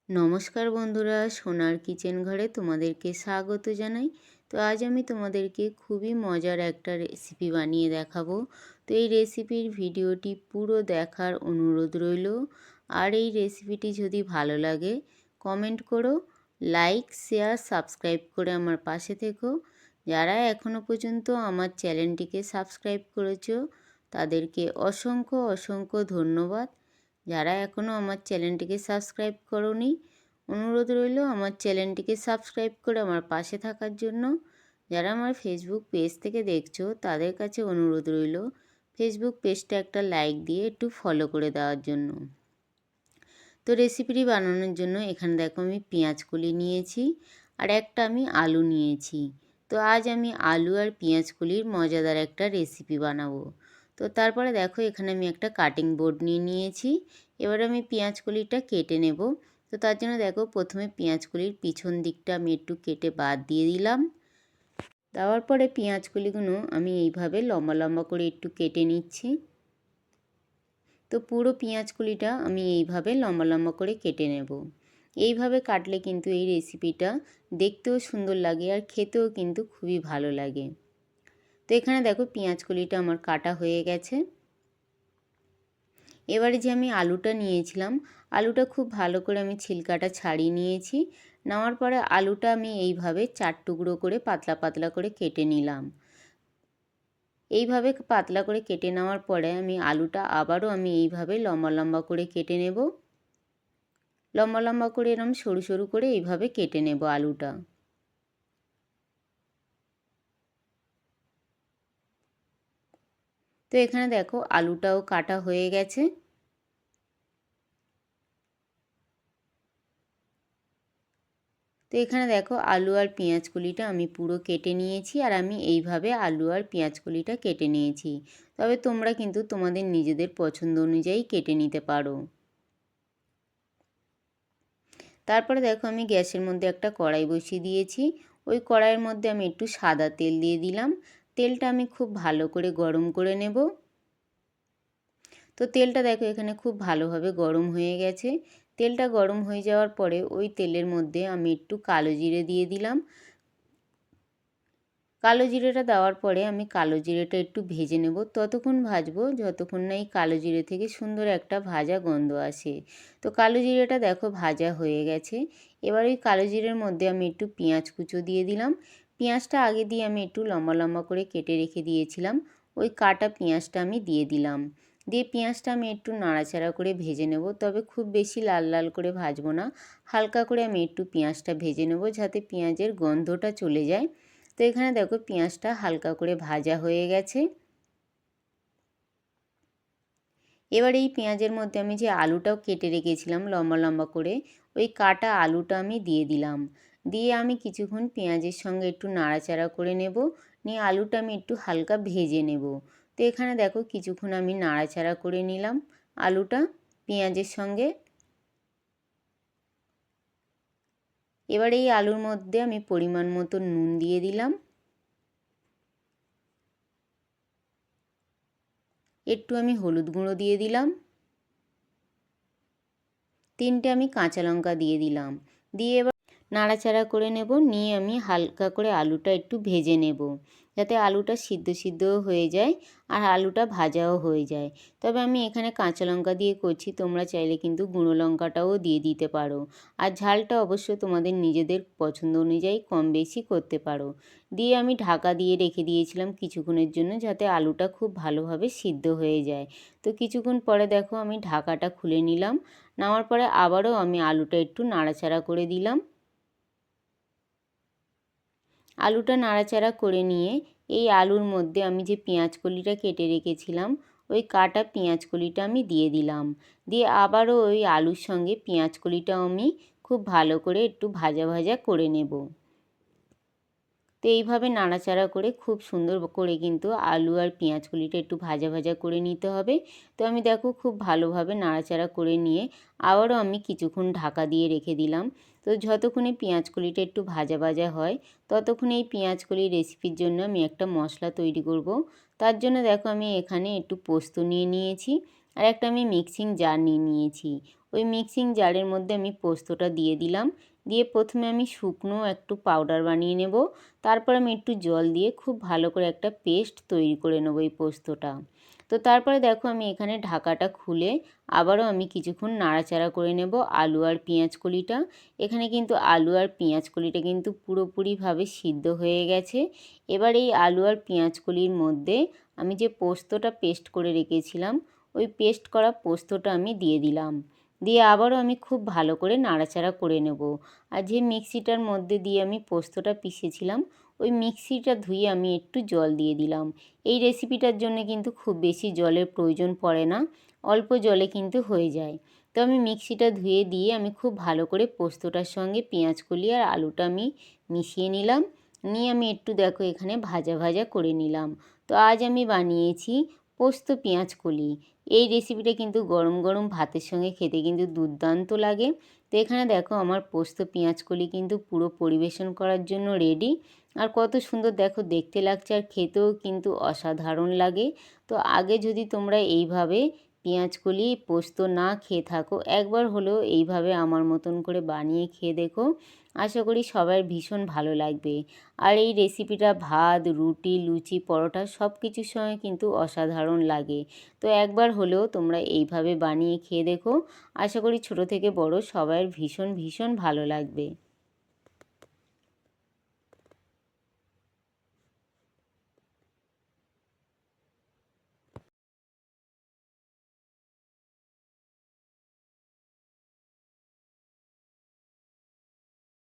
নমস্কার বন্ধুরা, সোনার কিচেন ঘরে তোমাদেরকে স্বাগত জানাই। তো আজ আমি তোমাদেরকে খুবই মজার একটা রেসিপি বানিয়ে দেখাবো। তো এই রেসিপির ভিডিওটি পুরো দেখার অনুরোধ রইল। আর এই রেসিপিটি যদি ভালো লাগে কমেন্ট করো, লাইক শেয়ার সাবস্ক্রাইব করে আমার পাশে থেকো। যারা এখনও পর্যন্ত আমার চ্যানেলটিকে সাবস্ক্রাইব করেছো তাদেরকে অসংখ্য অসংখ্য ধন্যবাদ। যারা এখনও আমার চ্যানেলটিকে সাবস্ক্রাইব করোনি, অনুরোধ রইল আমার চ্যানেলটিকে সাবস্ক্রাইব করে আমার পাশে থাকার জন্য। যারা আমার ফেসবুক পেজ থেকে দেখছো তাদের কাছে অনুরোধ রইল ফেসবুক পেজটা একটা লাইক দিয়ে একটু ফলো করে দেওয়ার জন্য। তো রেসিপিটি বানানোর জন্য এখানে দেখো আমি পেঁয়াজ কলি নিয়েছি আর একটা আমি আলু নিয়েছি। তো আজ আমি আলু আর পেঁয়াজ কলির মজাদার একটা রেসিপি বানাবো। তো তারপরে দেখো এখানে আমি একটা কাটিং বোর্ড নিয়ে নিয়েছি। এবার আমি পেঁয়াজ কলিটা কেটে নেব। তো তার জন্য দেখো প্রথমে পেঁয়াজ কলির পিছন দিকটা আমি একটু কেটে বাদ দিয়ে দিলাম। দেওয়ার পরে পেঁয়াজ কলিগুলো আমি এইভাবে লম্বা লম্বা করে একটু কেটে নিচ্ছি। তো পুরো পেঁয়াজ কলিটা আমি এইভাবে লম্বা লম্বা করে কেটে নেব। এইভাবে কাটলে কিন্তু এই রেসিপিটা দেখতেও সুন্দর লাগে আর খেতেও কিন্তু খুবই ভালো লাগে। তো এখানে দেখো পেঁয়াজ কলিটা আমার কাটা হয়ে গেছে। এবারে যে আমি আলুটা নিয়েছিলাম, আলুটা খুব ভালো করে আমি ছিলকাটা ছাড়িয়ে নিয়েছি। নেওয়ার পরে আলুটা আমি এইভাবে 4 টুকরো করে পাতলা পাতলা করে কেটে নিলাম। এইভাবে পাতলা করে কেটে নেওয়ার পরে আমি আলুটা আবারও আমি এইভাবে লম্বা লম্বা করে কেটে নেব। লম্বা লম্বা করে এরকম সরু সরু করে এইভাবে কেটে নেব আলুটা। তো এখানে দেখো আলুটাও কাটা হয়ে গেছে। তো এখানে দেখো আলু আর পেঁয়াজ কলিটা আমি পুরো কেটে নিয়েছি আর আমি এইভাবে আলু আর পেঁয়াজ কলিটা কেটে নিয়েছি। তবে তোমরা কিন্তু তোমাদের নিজেদের পছন্দ অনুযায়ী কেটে নিতে পারো। তারপরে দেখো আমি গ্যাসের মধ্যে একটা কড়াই বসিয়ে দিয়েছি। ওই কড়াইয়ের মধ্যে আমি একটু সাদা তেল দিয়ে দিলাম। তেলটা আমি খুব ভালো করে গরম করে নেব। তো তেলটা দেখো এখানে খুব ভালোভাবে গরম হয়ে গেছে। তেলটা গরম হয়ে যাওয়ার পরে ওই তেলের মধ্যে আমি একটু কালো জিরে দিয়ে দিলাম। কালো জিরেটা দেওয়ার পরে আমি কালো জিরেটা একটু ভেজে নেব। ততক্ষণ ভাজবো যতক্ষণ না এই কালো জিরে থেকে সুন্দর একটা ভাজা গন্ধ আসে। তো কালো জিরেটা দেখো ভাজা হয়ে গেছে। এবার ওই কালো জিরের মধ্যে আমি একটু পেঁয়াজ কুচো দিয়ে দিলাম। পেঁয়াজটা আগে দিয়ে আমি একটু লম্বা লম্বা করে কেটে রেখে দিয়েছিলাম। ওই কাটা পেঁয়াজটা আমি দিয়ে দিলাম। দিয়ে পেঁয়াজটা আমি একটু নাড়াচাড়া করে ভেজে নেব। তবে খুব বেশি লাল লাল করে ভাজবো না, হালকা করে আমি একটু পেঁয়াজটা ভেজে নেব যাতে পেঁয়াজের গন্ধটা চলে যায়। তো এখানে দেখো পেঁয়াজটা হালকা করে ভাজা হয়ে গেছে। এবার এই পেঁয়াজের মধ্যে আমি যে আলুটাও কেটে রেখেছিলাম লম্বা লম্বা করে, ওই কাটা আলুটা আমি দিয়ে দিলাম। দিয়ে আমি কিছুক্ষণ পেঁয়াজের সঙ্গে একটু নাড়াচাড়া করে নেব। নিয়ে আলুটা আমি একটু হালকা ভেজে নেব। তো এখানে দেখো কিছুক্ষণ আমি নাড়াচাড়া করে নিলাম আলুটা পেঁয়াজের সঙ্গে। এবার এই আলুর মধ্যে আমি পরিমাণ মতো নুন দিয়ে দিলাম। একটু আমি হলুদ গুঁড়ো দিয়ে দিলাম। 3টে আমি কাঁচা লঙ্কা দিয়ে দিলাম। দিয়ে এবার নাড়াচাড়া করে নেব। নিয়ে আমি হালকা করে আলুটা একটু ভেজে নেব যাতে আলুটা সিদ্ধ সিদ্ধও হয়ে যায় আর আলুটা ভাজাও হয়ে যায়। তবে আমি এখানে কাঁচা লঙ্কা দিয়ে করছি, তোমরা চাইলে কিন্তু গুঁড়ো লঙ্কাটাও দিয়ে দিতে পারো। আর ঝালটা অবশ্য তোমাদের নিজেদের পছন্দ অনুযায়ী কম বেশি করতে পারো। দিয়ে আমি ঢাকা দিয়ে রেখে দিয়েছিলাম কিছুক্ষণের জন্য যাতে আলুটা খুব ভালোভাবে সিদ্ধ হয়ে যায়। তো কিছুক্ষণ পরে দেখো আমি ঢাকাটা খুলে নিলাম। নেওয়ার পরে আবারও আমি আলুটা একটু নাড়াচাড়া করে দিলাম। আলুটা নাড়াচাড়া করে নিয়ে এই আলুর মধ্যে আমি যে পেঁয়াজ কলিটা কেটে রেখেছিলাম ওই কাটা পেঁয়াজ কলিটা আমি দিয়ে দিলাম। দিয়ে আবারও ওই আলুর সঙ্গে পেঁয়াজ কলিটাও আমি খুব ভালো করে একটু ভাজা ভাজা করে নেব। তো এইভাবে নাড়াচাড়া করে খুব সুন্দর করে কিন্তু আলু আর পেঁয়াজ কলিটা একটু ভাজা ভাজা করে নিতে হবে। তো আমি দেখো খুব ভালোভাবে নাড়াচাড়া করে নিয়ে আবারও আমি কিছুক্ষণ ঢাকা দিয়ে রেখে দিলাম। তো যতক্ষণে পেঁয়াজ কলিটা একটু ভাজা ভাজা হয় ততক্ষণে এই পেঁয়াজ কলির রেসিপির জন্য আমি একটা মশলা তৈরি করব। তার জন্য দেখো আমি এখানে একটু পোস্ত নিয়ে নিয়েছি আর একটা আমি মিক্সিং জার নিয়ে নিয়েছি। ওই মিক্সিং জারের মধ্যে আমি পোস্তটা দিয়ে দিলাম। দিয়ে প্রথমে আমি শুকনো একটু পাউডার বানিয়ে নেব, তারপর আমি একটু জল দিয়ে খুব ভালো করে একটা পেস্ট তৈরি করে নেব এই পোস্তটা। তো তারপরে দেখো আমি এখানে ঢাকাটা খুলে আবারও আমি কিছুক্ষণ নাড়াচাড়া করে নেব আলু আর পেঁয়াজ কলিটা। এখানে কিন্তু আলু আর পেঁয়াজ কলিটা কিন্তু পুরোপুরিভাবে সিদ্ধ হয়ে গেছে। এবার এই আলু আর পেঁয়াজ কলির মধ্যে আমি যে পোস্তটা পেস্ট করে রেখেছিলাম ওই পেস্ট করা পোস্তটা আমি দিয়ে দিলাম। দিয়ে আবারও আমি খুব ভালো করে নাড়াচাড়া করে নেব। আর যে মিক্সিটার মধ্যে দিয়ে আমি পোস্তটা পিষেছিলাম ওই মিক্সিটা ধুয়ে আমি একটু জল দিয়ে দিলাম। এই রেসিপিটার জন্য কিন্তু খুব বেশি জলের প্রয়োজন পড়ে না, অল্প জলে কিন্তু হয়ে যায়। তো আমি মিক্সিটা ধুয়ে দিয়ে আমি খুব ভালো করে পোস্তটার সঙ্গে পেঁয়াজ কলি আর আলুটা আমি মিশিয়ে নিলাম। নিয়ে আমি একটু দেখো এখানে ভাজা ভাজা করে নিলাম। তো আজ আমি বানিয়েছি পোস্ত পেঁয়াজ কলি। এই রেসিপিটা কিন্তু গরম গরম ভাতের সঙ্গে খেতে কিন্তু দুর্দান্ত লাগে। তো এখানে দেখো আমার পোস্ত পেঁয়াজ কলি কিন্তু পুরো পরিবেশন করার জন্য রেডি। আর কত সুন্দর দেখো দেখতে লাগছে, আর খেতেও কিন্তু অসাধারণ লাগে। তো আগে যদি তোমরা এইভাবে পেঁয়াজ কলি পোস্ত না খেয়ে থাকো, একবার হলেও এইভাবে আমার মতন করে বানিয়ে খেয়ে দেখো, আশা করি সবার ভীষণ ভালো লাগবে। আর এই রেসিপিটা ভাত, রুটি, লুচি, পরোটা সব কিছুর সঙ্গে কিন্তু অসাধারণ লাগে। তো একবার হলেও তোমরা এইভাবে বানিয়ে খেয়ে দেখো, আশা করি ছোট থেকে বড় সবার ভীষণ ভীষণ ভালো লাগবে।